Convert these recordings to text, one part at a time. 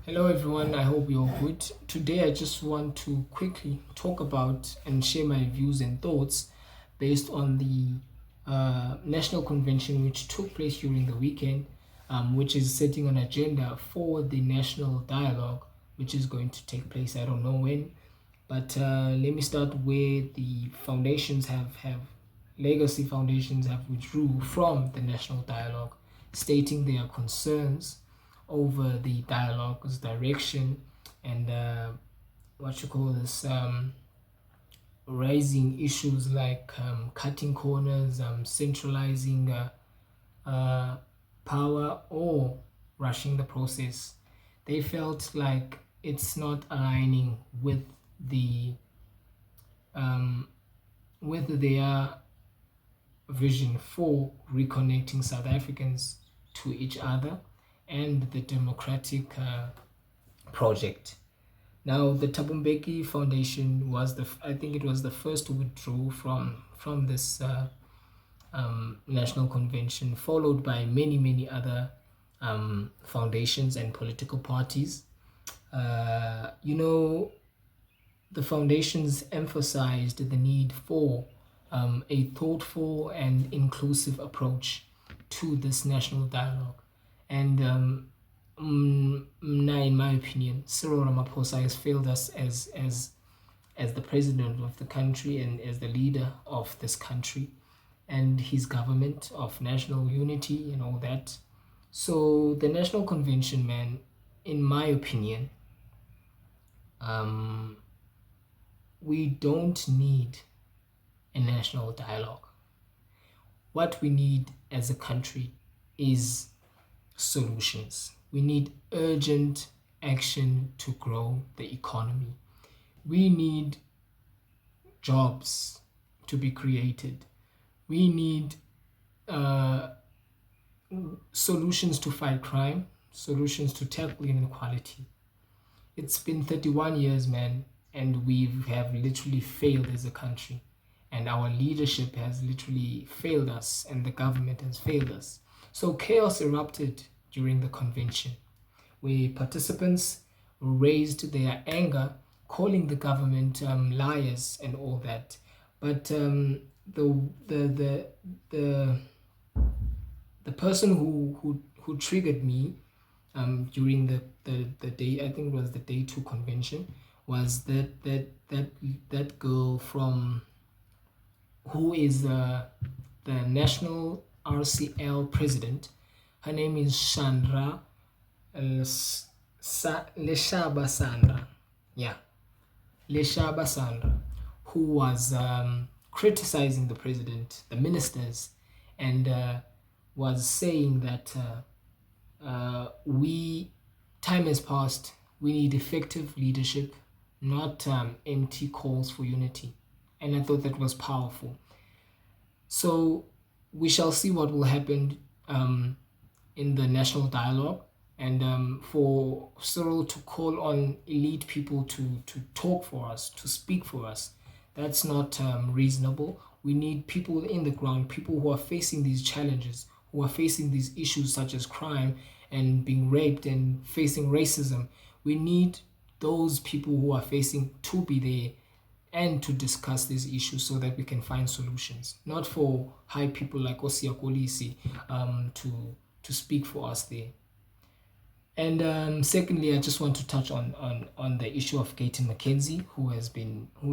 Hello everyone, I hope you're good. Today I just want to quickly talk about and share my views and thoughts based on the national convention which took place during the weekend, which is setting an agenda for the national dialogue which is going to take place. I don't know when, but let me start where the foundations have legacy foundations have withdrew from the national dialogue, stating their concerns over the dialogue's direction and what you call this raising issues like cutting corners, centralizing uh, power, or rushing the process. They felt like it's not aligning the um, with their vision for reconnecting South Africans to each other and the democratic project. Now, the Tabumbeki Foundation was I think it was the first to withdraw from this national convention, followed by many other foundations and political parties. You know, the foundations emphasized the need for a thoughtful and inclusive approach to this national dialogue. And now, in my opinion, Cyril Ramaphosa has failed us as the president of the country and as the leader of this country and his government of national unity and all that. So the national convention, man, in my opinion, um, we don't need a national dialogue. What we need as a country is solutions. We need urgent action to grow the economy. We need jobs to be created. We need uh, solutions to fight crime, solutions to tackle inequality. It's been 31 years, man, and we have literally failed as a country. And our leadership has literally failed us, and the government has failed us. So chaos erupted during the convention, where participants raised their anger, calling the government liars and all that. But the, the the the the person who triggered me during the day, I think it was the day two convention, was that girl from who is the national RCL president. Her name is Chandra Leshaba Sandra. Yeah, Leshaba Sandra, who was criticizing the president, the ministers, and was saying that we time has passed. We need effective leadership, not empty calls for unity. And I thought that was powerful. So we shall see what will happen in the national dialogue. And for Cyril to call on elite people to talk for us, to speak for us, that's not reasonable. We need people in the ground, people who are facing these challenges, who are facing these issues such as crime and being raped and facing racism. We need those people who are facing to be there and to discuss these issues so that we can find solutions, not for high people like Osia Kolisi to speak for us there. And secondly, I just want to touch on the issue of Gayton McKenzie, who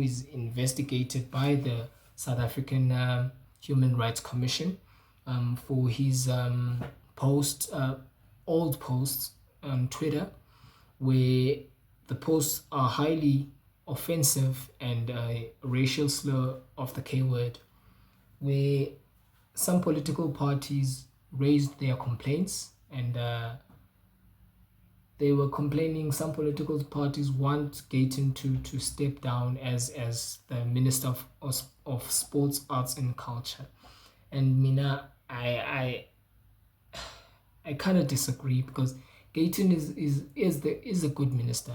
is investigated by the South African Human Rights Commission for his post old posts on Twitter, where the posts are highly offensive and a racial slur of the K word, where some political parties raised their complaints and they were complaining. Some political parties want Gayton to step down as the Minister of Sports, Arts and Culture. And Mina, I kind of disagree because Gayton is a good minister.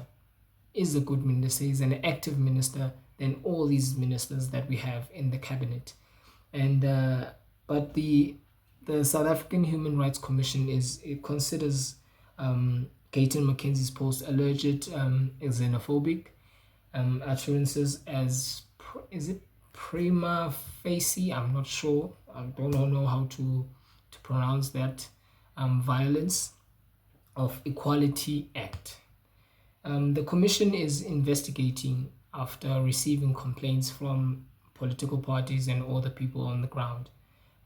Is a good minister. He's an active minister than all these ministers that we have in the cabinet. And but the South African Human Rights Commission it considers Gayton McKenzie's post alleged xenophobic utterances as is it prima facie? I'm not sure. I don't know how to pronounce that. Violence of Equality Act. The commission is investigating after receiving complaints from political parties and all the people on the ground.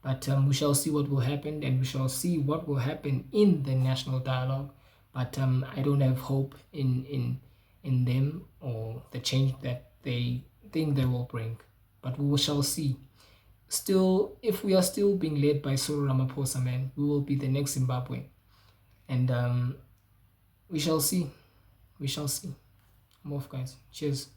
But we shall see what will happen, and we shall see what will happen in the national dialogue. But I don't have hope in them or the change that they think they will bring. But we shall see. Still, if we are still being led by Cyril Ramaphosa, man, we will be the next Zimbabwe, and we shall see. We shall see. I'm off, guys. Cheers.